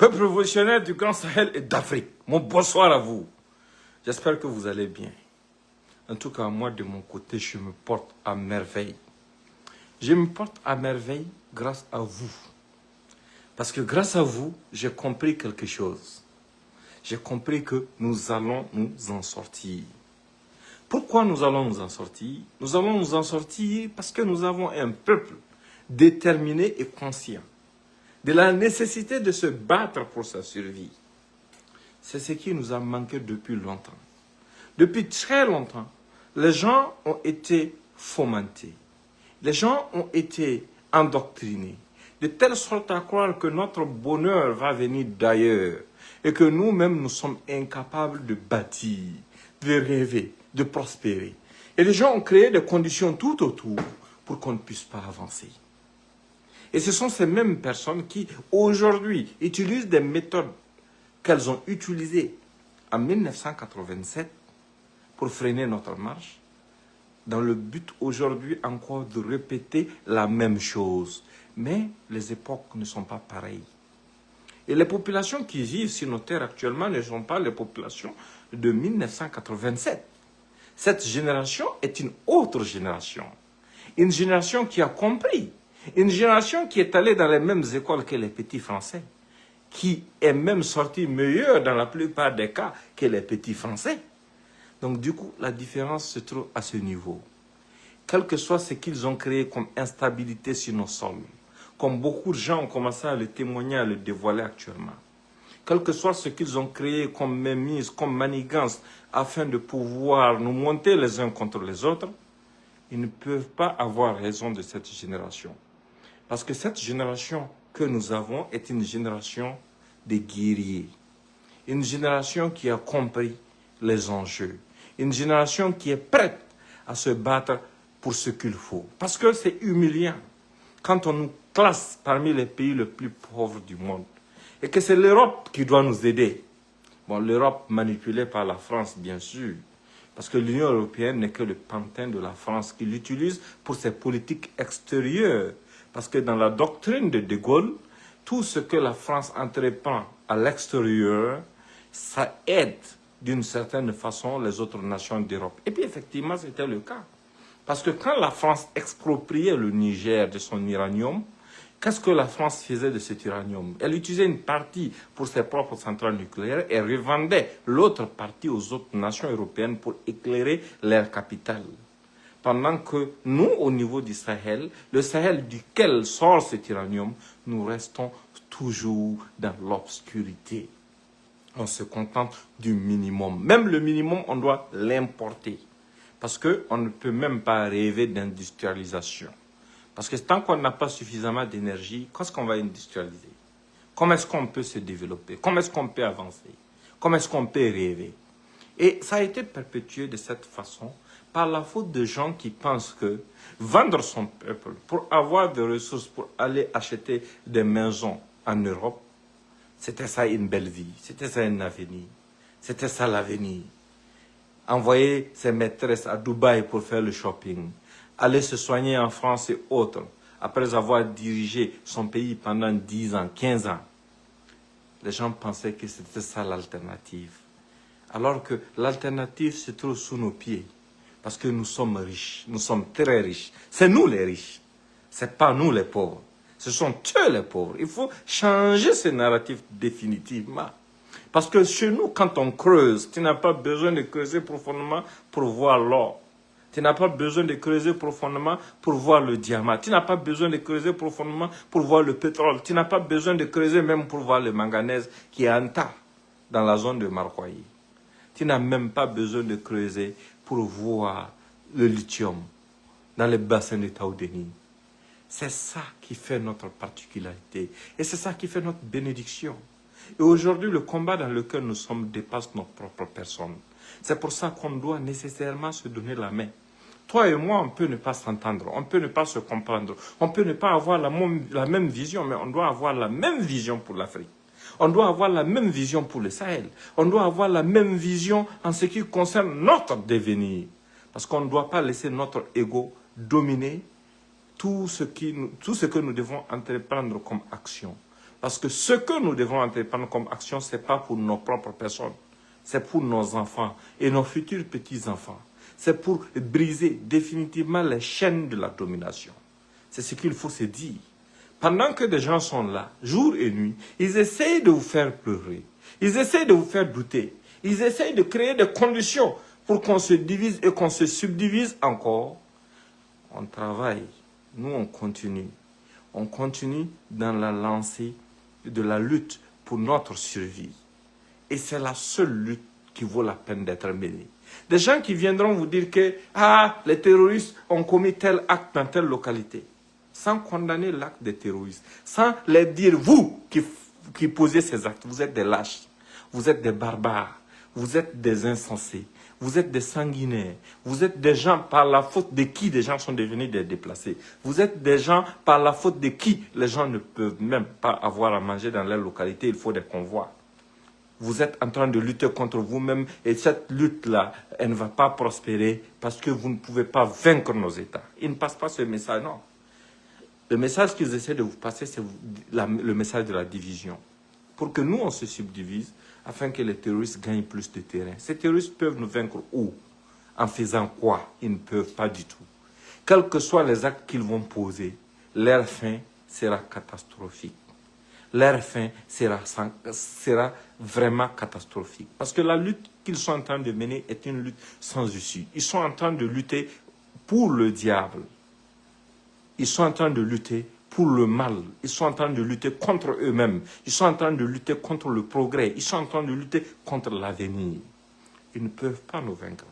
Peuple révolutionnaire du Grand Sahel et d'Afrique, mon bonsoir à vous. J'espère que vous allez bien. En tout cas, moi, de mon côté, je me porte à merveille. Je me porte à merveille grâce à vous. Parce que grâce à vous, j'ai compris quelque chose. J'ai compris que nous allons nous en sortir. Pourquoi nous allons nous en sortir? Nous allons nous en sortir parce que nous avons un peuple déterminé et conscient de la nécessité de se battre pour sa survie. C'est ce qui nous a manqué depuis longtemps. Depuis très longtemps, les gens ont été fomentés. Les gens ont été endoctrinés, de telle sorte à croire que notre bonheur va venir d'ailleurs et que nous-mêmes, nous sommes incapables de bâtir, de rêver, de prospérer. Et les gens ont créé des conditions tout autour pour qu'on ne puisse pas avancer. Et ce sont ces mêmes personnes qui, aujourd'hui, utilisent des méthodes qu'elles ont utilisées en 1987 pour freiner notre marche, dans le but aujourd'hui encore de répéter la même chose. Mais les époques ne sont pas pareilles. Et les populations qui vivent sur nos terres actuellement ne sont pas les populations de 1987. Cette génération est une autre génération. Une génération qui a compris. Une génération qui est allée dans les mêmes écoles que les petits Français. Qui est même sortie meilleure dans la plupart des cas que les petits Français. Donc du coup, la différence se trouve à ce niveau. Quel que soit ce qu'ils ont créé comme instabilité sur nos sols, comme beaucoup de gens ont commencé à le témoigner, à le dévoiler actuellement, quel que soit ce qu'ils ont créé comme mémise, comme manigance, afin de pouvoir nous monter les uns contre les autres, ils ne peuvent pas avoir raison de cette génération. Parce que cette génération que nous avons est une génération de guerriers. Une génération qui a compris les enjeux. Une génération qui est prête à se battre pour ce qu'il faut. Parce que c'est humiliant quand on nous classe parmi les pays les plus pauvres du monde. Et que c'est l'Europe qui doit nous aider. Bon, l'Europe manipulée par la France, bien sûr. Parce que l'Union européenne n'est que le pantin de la France qui l'utilise pour ses politiques extérieures. Parce que dans la doctrine de De Gaulle, tout ce que la France entreprend à l'extérieur, ça aide d'une certaine façon les autres nations d'Europe. Et puis effectivement, c'était le cas. Parce que quand la France expropriait le Niger de son uranium, qu'est-ce que la France faisait de cet uranium? Elle utilisait une partie pour ses propres centrales nucléaires et revendait l'autre partie aux autres nations européennes pour éclairer leur capitale. Pendant que nous, au niveau du Sahel, le Sahel duquel sort cet uranium, nous restons toujours dans l'obscurité. On se contente du minimum. Même le minimum, on doit l'importer. Parce qu'on ne peut même pas rêver d'industrialisation. Parce que tant qu'on n'a pas suffisamment d'énergie, qu'est-ce qu'on va industrialiser? Comment est-ce qu'on peut se développer? Comment est-ce qu'on peut avancer? Comment est-ce qu'on peut rêver? Et ça a été perpétué de cette façon par la faute de gens qui pensent que vendre son peuple pour avoir des ressources, pour aller acheter des maisons en Europe, c'était ça une belle vie, c'était ça un avenir, c'était ça l'avenir. Envoyer ses maîtresses à Dubaï pour faire le shopping, aller se soigner en France et autres, après avoir dirigé son pays pendant 10 ans, 15 ans. Les gens pensaient que c'était ça l'alternative. Alors que l'alternative se trouve sous nos pieds. Parce que nous sommes riches, nous sommes très riches. C'est nous les riches, ce n'est pas nous les pauvres. Ce sont eux les pauvres. Il faut changer ce narratif définitivement. Parce que chez nous, quand on creuse, tu n'as pas besoin de creuser profondément pour voir l'or. Tu n'as pas besoin de creuser profondément pour voir le diamant. Tu n'as pas besoin de creuser profondément pour voir le pétrole. Tu n'as pas besoin de creuser même pour voir le manganèse qui est en tas dans la zone de Marcoyer. Tu n'as même pas besoin de creuser pour voir le lithium dans les bassins de Taoudéni. C'est ça qui fait notre particularité. Et c'est ça qui fait notre bénédiction. Et aujourd'hui, le combat dans lequel nous sommes dépasse notre propre personne. C'est pour ça qu'on doit nécessairement se donner la main. Toi et moi, on peut ne pas s'entendre, on peut ne pas se comprendre, on peut ne pas avoir la même vision, mais on doit avoir la même vision pour l'Afrique. On doit avoir la même vision pour le Sahel. On doit avoir la même vision en ce qui concerne notre devenir. Parce qu'on ne doit pas laisser notre ego dominer tout ce que nous devons entreprendre comme action. Parce que ce que nous devons entreprendre comme action, ce n'est pas pour nos propres personnes. C'est pour nos enfants et nos futurs petits-enfants. C'est pour briser définitivement les chaînes de la domination. C'est ce qu'il faut se dire. Pendant que des gens sont là, jour et nuit, ils essayent de vous faire pleurer. Ils essayent de vous faire douter. Ils essayent de créer des conditions pour qu'on se divise et qu'on se subdivise encore. On travaille. Nous, on continue. On continue dans la lancée de la lutte pour notre survie. Et c'est la seule lutte qui vaut la peine d'être menée. Des gens qui viendront vous dire que les terroristes ont commis tel acte dans telle localité, sans condamner l'acte des terroristes, sans les dire, vous qui posez ces actes, vous êtes des lâches, vous êtes des barbares, vous êtes des insensés, vous êtes des sanguinaires, vous êtes des gens par la faute de qui des gens sont devenus des déplacés, vous êtes des gens par la faute de qui les gens ne peuvent même pas avoir à manger dans leur localité, il faut des convois. Vous êtes en train de lutter contre vous-même et cette lutte-là, elle ne va pas prospérer parce que vous ne pouvez pas vaincre nos États. Ils ne passent pas ce message, non. Le message qu'ils essaient de vous passer, c'est le message de la division. Pour que nous, on se subdivise afin que les terroristes gagnent plus de terrain. Ces terroristes peuvent nous vaincre où? En faisant quoi? Ils ne peuvent pas du tout. Quels que soient les actes qu'ils vont poser, leur fin sera catastrophique. Leur fin sera vraiment catastrophique. Parce que la lutte qu'ils sont en train de mener est une lutte sans issue. Ils sont en train de lutter pour le diable. Ils sont en train de lutter pour le mal. Ils sont en train de lutter contre eux-mêmes. Ils sont en train de lutter contre le progrès. Ils sont en train de lutter contre l'avenir. Ils ne peuvent pas nous vaincre.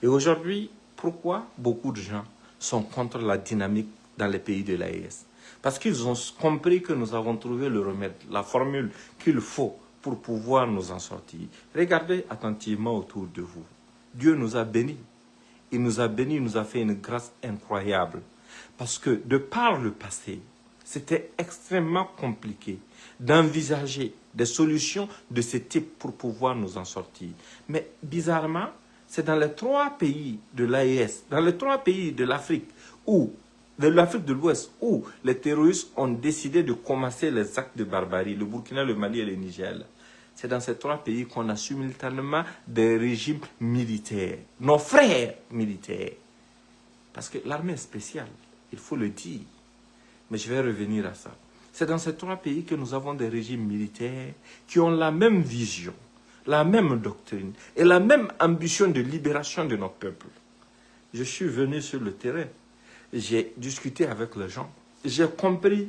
Et aujourd'hui, pourquoi beaucoup de gens sont contre la dynamique dans les pays de l'AES? Parce qu'ils ont compris que nous avons trouvé le remède, la formule qu'il faut pour pouvoir nous en sortir. Regardez attentivement autour de vous. Dieu nous a bénis. Il nous a bénis, il nous a fait une grâce incroyable. Parce que de par le passé, c'était extrêmement compliqué d'envisager des solutions de ce type pour pouvoir nous en sortir. Mais bizarrement, c'est dans les 3 pays de l'AES, dans les 3 pays de l'Afrique de l'Afrique de l'Ouest, où les terroristes ont décidé de commencer les actes de barbarie, le Burkina, le Mali et le Niger. C'est dans ces 3 pays qu'on a simultanément des régimes militaires, nos frères militaires. Parce que l'armée est spéciale, il faut le dire. Mais je vais revenir à ça. C'est dans ces 3 pays que nous avons des régimes militaires qui ont la même vision, la même doctrine et la même ambition de libération de notre peuple. Je suis venu sur le terrain. J'ai discuté avec les gens. J'ai compris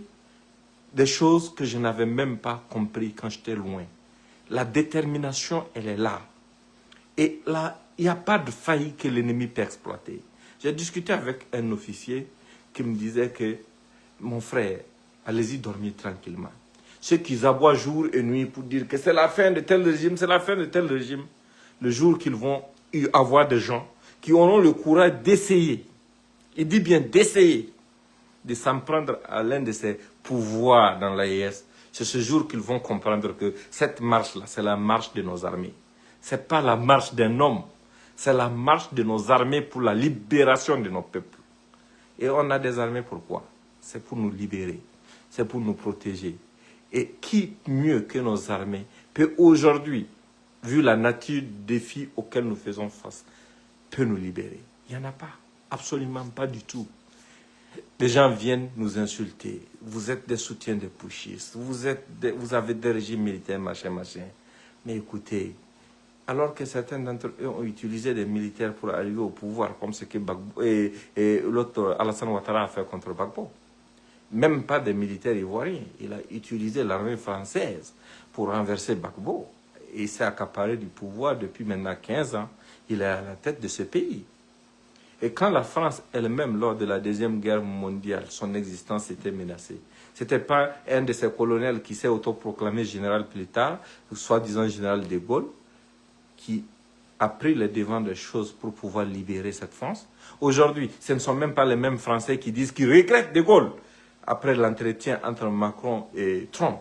des choses que je n'avais même pas compris quand j'étais loin. La détermination, elle est là. Et là, il n'y a pas de faille que l'ennemi peut exploiter. J'ai discuté avec un officier qui me disait que, mon frère, allez-y dormir tranquillement. Ceux qui aboient jour et nuit pour dire que c'est la fin de tel régime, c'est la fin de tel régime, le jour qu'ils vont avoir des gens qui auront le courage d'essayer, il dit bien d'essayer de s'en prendre à l'un de ces pouvoirs dans l'AES. C'est ce jour qu'ils vont comprendre que cette marche-là, c'est la marche de nos armées. Ce n'est pas la marche d'un homme, c'est la marche de nos armées pour la libération de nos peuples. Et on a des armées pourquoi? C'est pour nous libérer, c'est pour nous protéger. Et qui mieux que nos armées peut aujourd'hui, vu la nature des défis auxquels nous faisons face, peut nous libérer? Il n'y en a pas. Absolument pas du tout. Les gens viennent nous insulter. Vous êtes des soutiens des putschistes. Vous avez des régimes militaires, machin. Mais écoutez, alors que certains d'entre eux ont utilisé des militaires pour arriver au pouvoir, comme ce que Gbagbo et l'autre Alassane Ouattara a fait contre Gbagbo. Même pas des militaires ivoiriens. Il a utilisé l'armée française pour renverser Gbagbo. Et il s'est accaparé du pouvoir depuis maintenant 15 ans. Il est à la tête de ce pays. Et quand la France elle-même, lors de la Deuxième Guerre mondiale, son existence était menacée, ce n'était pas un de ses colonels qui s'est autoproclamé général plus tard, soi-disant général de Gaulle, qui a pris le devant des choses pour pouvoir libérer cette France. Aujourd'hui, ce ne sont même pas les mêmes Français qui disent qu'ils regrettent de Gaulle après l'entretien entre Macron et Trump,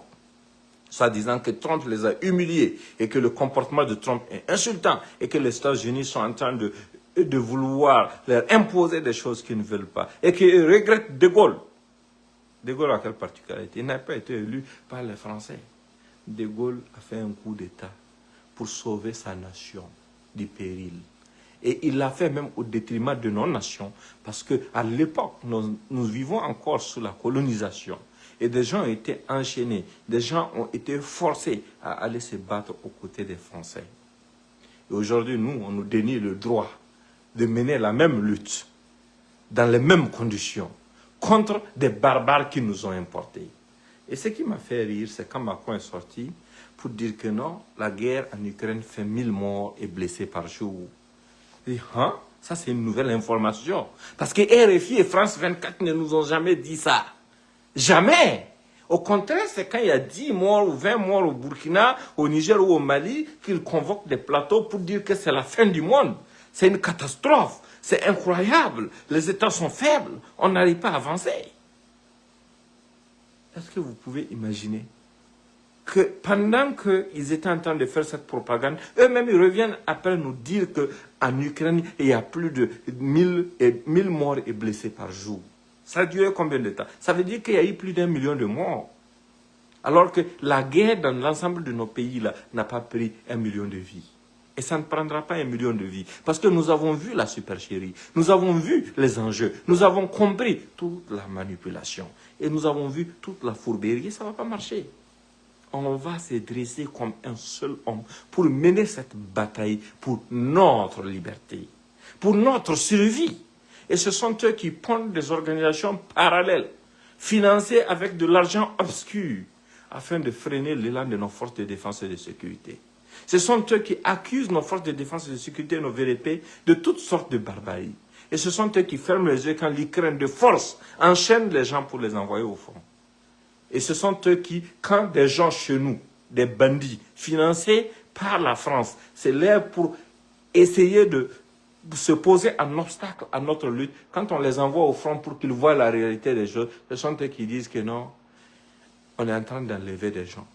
soit disant que Trump les a humiliés et que le comportement de Trump est insultant et que les États-Unis sont en train de vouloir leur imposer des choses qu'ils ne veulent pas et qu'ils regrettent de Gaulle De Gaulle a quelle particularité? Il n'a pas été élu par les Français. De Gaulle a fait un coup d'État pour sauver sa nation du péril. Et il l'a fait même au détriment de nos nations, parce qu'à l'époque, nous vivons encore sous la colonisation. Et des gens ont été enchaînés, des gens ont été forcés à aller se battre aux côtés des Français. Et aujourd'hui, nous, on nous dénie le droit de mener la même lutte, dans les mêmes conditions, contre des barbares qui nous ont importés. Et ce qui m'a fait rire, c'est quand Macron est sorti pour dire que non, la guerre en Ukraine fait 1000 morts et blessés par jour. Et, hein? Ça, c'est une nouvelle information. Parce que RFI et France 24 ne nous ont jamais dit ça. Jamais. Au contraire, c'est quand il y a 10 morts ou 20 morts au Burkina, au Niger ou au Mali qu'ils convoquent des plateaux pour dire que c'est la fin du monde. C'est une catastrophe. C'est incroyable. Les États sont faibles. On n'arrive pas à avancer. Est-ce que vous pouvez imaginer que pendant qu'ils étaient en train de faire cette propagande, eux-mêmes, ils reviennent après nous dire qu'en Ukraine, il y a plus de 1000 morts et blessés par jour. Ça a duré combien de temps? Ça veut dire qu'il y a eu plus d'1 million de morts. Alors que la guerre dans l'ensemble de nos pays là n'a pas pris 1 million de vies. Et ça ne prendra pas 1 million de vies. Parce que nous avons vu la supercherie. Nous avons vu les enjeux. Nous avons compris toute la manipulation. Et nous avons vu toute la fourberie. Ça ne va pas marcher. On va se dresser comme un seul homme pour mener cette bataille pour notre liberté, pour notre survie. Et ce sont eux qui pondent des organisations parallèles, financées avec de l'argent obscur, afin de freiner l'élan de nos forces de défense et de sécurité. Ce sont eux qui accusent nos forces de défense et de sécurité, nos VDP, de toutes sortes de barbaries. Et ce sont eux qui ferment les yeux quand l'Ukraine de force enchaîne les gens pour les envoyer au front. Et ce sont eux qui, quand des gens chez nous, des bandits financés par la France, c'est là pour essayer de se poser un obstacle à notre lutte, quand on les envoie au front pour qu'ils voient la réalité des choses, ce sont eux qui disent que non, on est en train d'enlever des gens.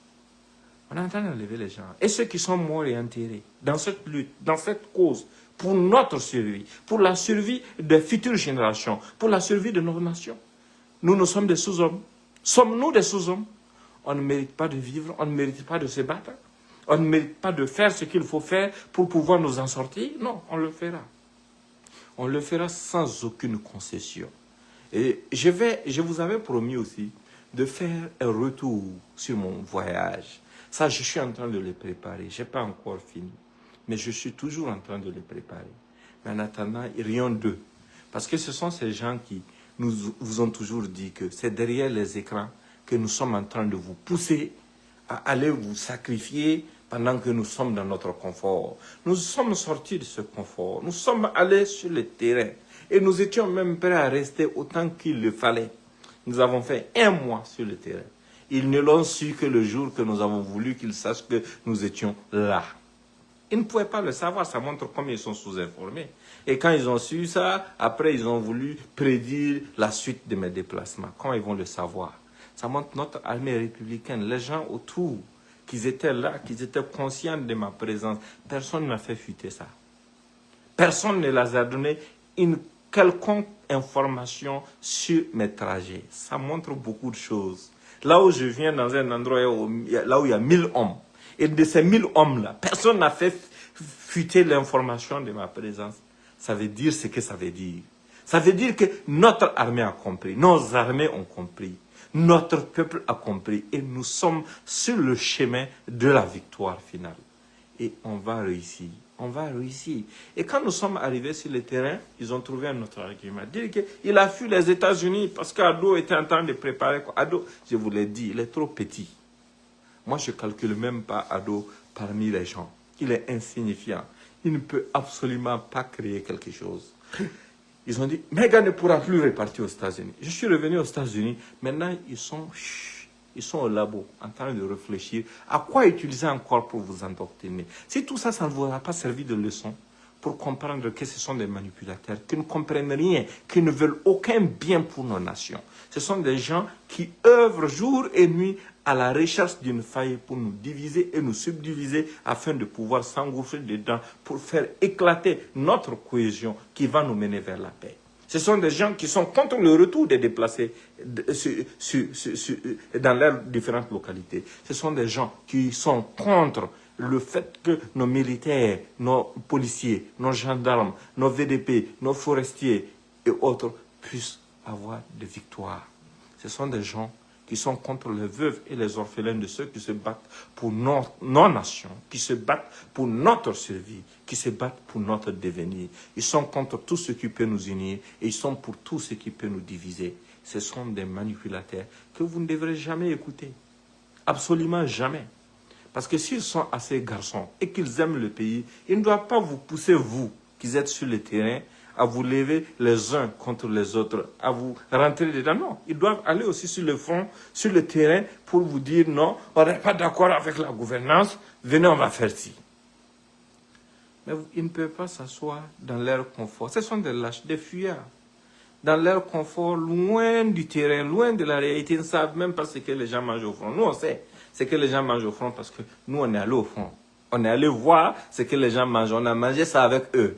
On est en train d'enlever les gens. Et ceux qui sont morts et enterrés dans cette lutte, dans cette cause, pour notre survie, pour la survie des futures générations, pour la survie de nos nations. Nous sommes des sous-hommes. Sommes-nous des sous-hommes? On ne mérite pas de vivre, on ne mérite pas de se battre, on ne mérite pas de faire ce qu'il faut faire pour pouvoir nous en sortir. Non, on le fera. On le fera sans aucune concession. Et je vous avais promis aussi de faire un retour sur mon voyage. Ça, je suis en train de le préparer. Je n'ai pas encore fini. Mais je suis toujours en train de le préparer. Mais en attendant, rien d'eux. Parce que ce sont ces gens qui vous ont toujours dit que c'est derrière les écrans que nous sommes en train de vous pousser à aller vous sacrifier pendant que nous sommes dans notre confort. Nous sommes sortis de ce confort. Nous sommes allés sur le terrain. Et nous étions même prêts à rester autant qu'il le fallait. Nous avons fait 1 mois sur le terrain. Ils ne l'ont su que le jour que nous avons voulu qu'ils sachent que nous étions là. Ils ne pouvaient pas le savoir, ça montre combien ils sont sous-informés. Et quand ils ont su ça, après ils ont voulu prédire la suite de mes déplacements. Comment ils vont le savoir? Ça montre notre armée républicaine, les gens autour, qu'ils étaient là, qu'ils étaient conscients de ma présence. Personne n'a fait fuiter ça. Personne ne leur a donné une quelconque information sur mes trajets. Ça montre beaucoup de choses. Là où je viens, dans un endroit là où il y a 1000 hommes, et de ces 1000 hommes-là, personne n'a fait fuiter l'information de ma présence. Ça veut dire ce que ça veut dire. Ça veut dire que notre armée a compris, nos armées ont compris, notre peuple a compris, et nous sommes sur le chemin de la victoire finale. Et on va réussir. On va réussir. Et quand nous sommes arrivés sur le terrain, ils ont trouvé un autre argument. Dire qu'il a fui les États-Unis parce qu'Ado était en train de préparer. Ado, je vous l'ai dit, il est trop petit. Moi, je ne calcule même pas Ado parmi les gens. Il est insignifiant. Il ne peut absolument pas créer quelque chose. Ils ont dit, Meghan ne pourra plus repartir aux États-Unis. Je suis revenu aux États-Unis. Maintenant, ils sont au labo, en train de réfléchir à quoi utiliser encore pour vous endoctriner. Si tout ça, ça ne vous a pas servi de leçon pour comprendre que ce sont des manipulateurs, qui ne comprennent rien, qui ne veulent aucun bien pour nos nations. Ce sont des gens qui œuvrent jour et nuit à la recherche d'une faille pour nous diviser et nous subdiviser afin de pouvoir s'engouffrer dedans pour faire éclater notre cohésion qui va nous mener vers la paix. Ce sont des gens qui sont contre le retour des déplacés dans leurs différentes localités. Ce sont des gens qui sont contre le fait que nos militaires, nos policiers, nos gendarmes, nos VDP, nos forestiers et autres puissent avoir des victoires. Ce sont des gens qui sont contre les veuves et les orphelins de ceux qui se battent pour nos nations, qui se battent pour notre survie, qui se battent pour notre devenir. Ils sont contre tout ce qui peut nous unir et ils sont pour tout ce qui peut nous diviser. Ce sont des manipulateurs que vous ne devrez jamais écouter. Absolument jamais. Parce que s'ils sont assez garçons et qu'ils aiment le pays, ils ne doivent pas vous pousser, vous, qui êtes sur le terrain, à vous lever les uns contre les autres, à vous rentrer dedans. Non, ils doivent aller aussi sur le front, sur le terrain, pour vous dire non, on n'est pas d'accord avec la gouvernance, venez, on va faire ci. Mais ils ne peuvent pas s'asseoir dans leur confort. Ce sont des lâches, des fuyards. Dans leur confort, loin du terrain, loin de la réalité, ils ne savent même pas ce que les gens mangent au front. Nous, on sait ce que les gens mangent au front parce que nous, on est allé au front. On est allé voir ce que les gens mangent. On a mangé ça avec eux.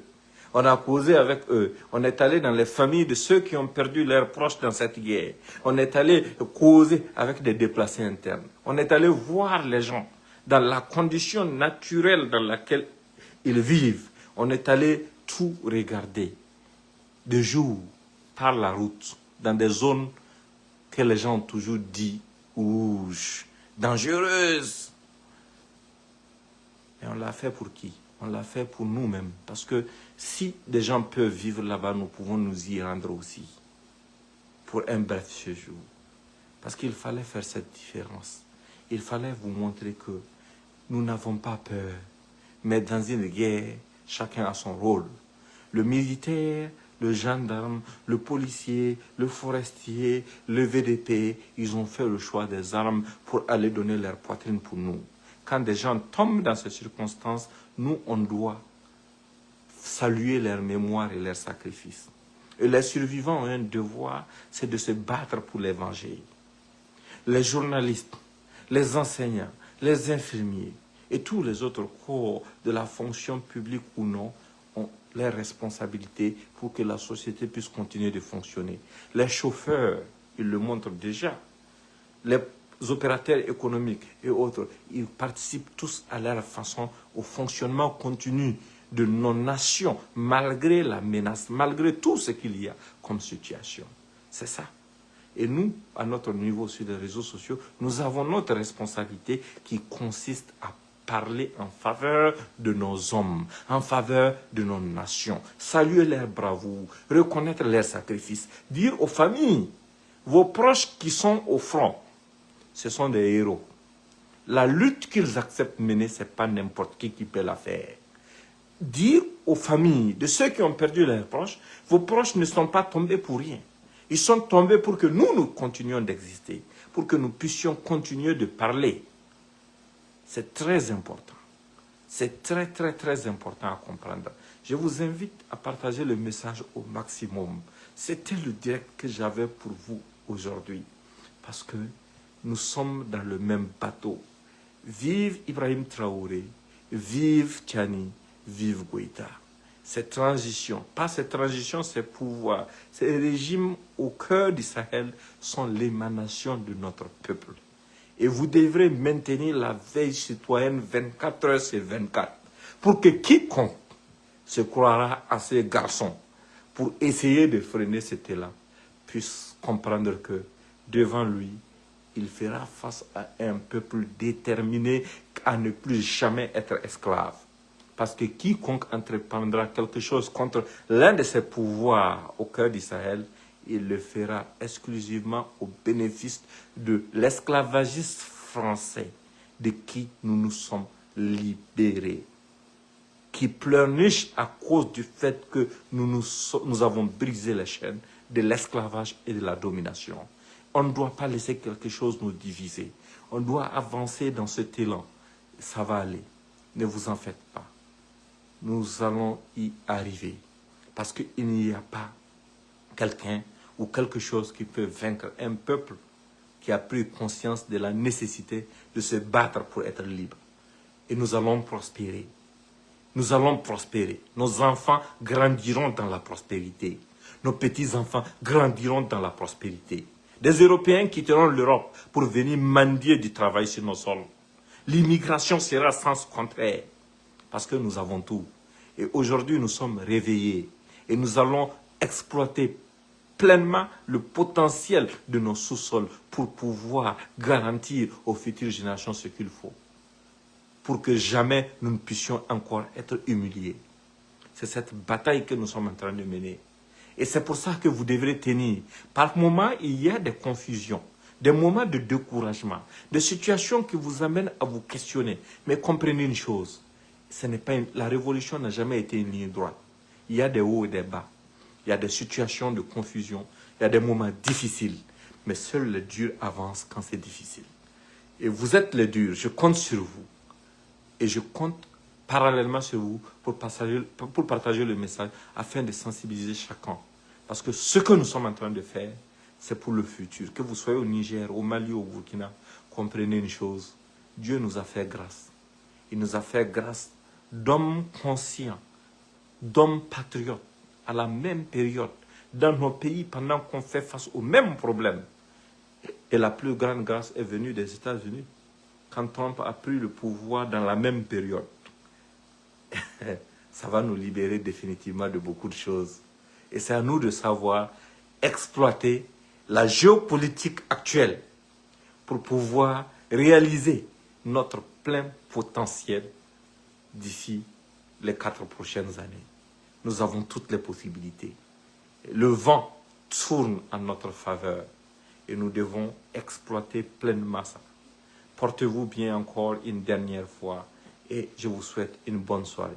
On a causé avec eux. On est allé dans les familles de ceux qui ont perdu leurs proches dans cette guerre. On est allé causer avec des déplacés internes. On est allé voir les gens dans la condition naturelle dans laquelle ils vivent. On est allé tout regarder. De jour, par la route, dans des zones que les gens ont toujours dit rouges, dangereuses. Et on l'a fait pour qui? On l'a fait pour nous-mêmes. Parce que si des gens peuvent vivre là-bas, nous pouvons nous y rendre aussi. Pour un bref séjour. Parce qu'il fallait faire cette différence. Il fallait vous montrer que nous n'avons pas peur. Mais dans une guerre, chacun a son rôle. Le militaire, le gendarme, le policier, le forestier, le VDP, ils ont fait le choix des armes pour aller donner leur poitrine pour nous. Quand des gens tombent dans ces circonstances, nous, on doit saluer leur mémoire et leur sacrifice. Et les survivants ont un devoir, c'est de se battre pour l'évangile. Les journalistes, les enseignants, les infirmiers et tous les autres corps de la fonction publique ou non ont les responsabilités pour que la société puisse continuer de fonctionner. Les chauffeurs, ils le montrent déjà. Les opérateurs économiques et autres, ils participent tous à leur façon au fonctionnement continu de nos nations, malgré la menace, malgré tout ce qu'il y a comme situation. C'est ça. Et nous, à notre niveau sur les réseaux sociaux, nous avons notre responsabilité qui consiste à parler en faveur de nos hommes, en faveur de nos nations, saluer leur bravoure, reconnaître leurs sacrifices, dire aux familles, vos proches qui sont au front, ce sont des héros. La lutte qu'ils acceptent mener, ce n'est pas n'importe qui peut la faire. Dire aux familles de ceux qui ont perdu leurs proches, vos proches ne sont pas tombés pour rien. Ils sont tombés pour que nous continuions d'exister, pour que nous puissions continuer de parler. C'est très important. C'est très, très, très important à comprendre. Je vous invite à partager le message au maximum. C'était le direct que j'avais pour vous aujourd'hui. Parce que nous sommes dans le même bateau. Vive Ibrahim Traoré, vive Tiani, vive Goïta. Cette transition, pas cette transition, ces pouvoirs, ces régimes au cœur du Sahel sont l'émanation de notre peuple. Et vous devrez maintenir la veille citoyenne 24 heures sur 24 pour que quiconque se croira à ces garçons pour essayer de freiner cet élan puisse comprendre que devant lui, il fera face à un peuple déterminé à ne plus jamais être esclave. Parce que quiconque entreprendra quelque chose contre l'un de ses pouvoirs au cœur du Sahel, il le fera exclusivement au bénéfice de l'esclavagisme français de qui nous nous sommes libérés, qui pleurniche à cause du fait que nous avons brisé les chaînes de l'esclavage et de la domination. On ne doit pas laisser quelque chose nous diviser. On doit avancer dans cet élan. Ça va aller. Ne vous en faites pas. Nous allons y arriver. Parce qu'il n'y a pas quelqu'un ou quelque chose qui peut vaincre un peuple qui a pris conscience de la nécessité de se battre pour être libre. Et nous allons prospérer. Nous allons prospérer. Nos enfants grandiront dans la prospérité. nos petits-enfants grandiront dans la prospérité. Des Européens quitteront l'Europe pour venir mendier du travail sur nos sols. L'immigration sera sens contraire, parce que nous avons tout. Et aujourd'hui, nous sommes réveillés et nous allons exploiter pleinement le potentiel de nos sous-sols pour pouvoir garantir aux futures générations ce qu'il faut, pour que jamais nous ne puissions encore être humiliés. C'est cette bataille que nous sommes en train de mener. Et c'est pour ça que vous devrez tenir. Par moments, il y a des confusions, des moments de découragement, des situations qui vous amènent à vous questionner. Mais comprenez une chose, la révolution n'a jamais été une ligne droite. Il y a des hauts et des bas. Il y a des situations de confusion, il y a des moments difficiles. Mais seul le dur avance quand c'est difficile. Et vous êtes les durs, je compte sur vous. Et je compte parallèlement sur vous pour partager le message afin de sensibiliser chacun. Parce que ce que nous sommes en train de faire, c'est pour le futur. Que vous soyez au Niger, au Mali, au Burkina, comprenez une chose. Dieu nous a fait grâce. Il nous a fait grâce d'hommes conscients, d'hommes patriotes, à la même période, dans nos pays, pendant qu'on fait face aux mêmes problèmes. Et la plus grande grâce est venue des États-Unis, quand Trump a pris le pouvoir dans la même période. Ça va nous libérer définitivement de beaucoup de choses. Et c'est à nous de savoir exploiter la géopolitique actuelle pour pouvoir réaliser notre plein potentiel d'ici les 4 prochaines années. Nous avons toutes les possibilités. Le vent tourne en notre faveur et nous devons exploiter pleinement ça. Portez-vous bien encore une dernière fois et je vous souhaite une bonne soirée.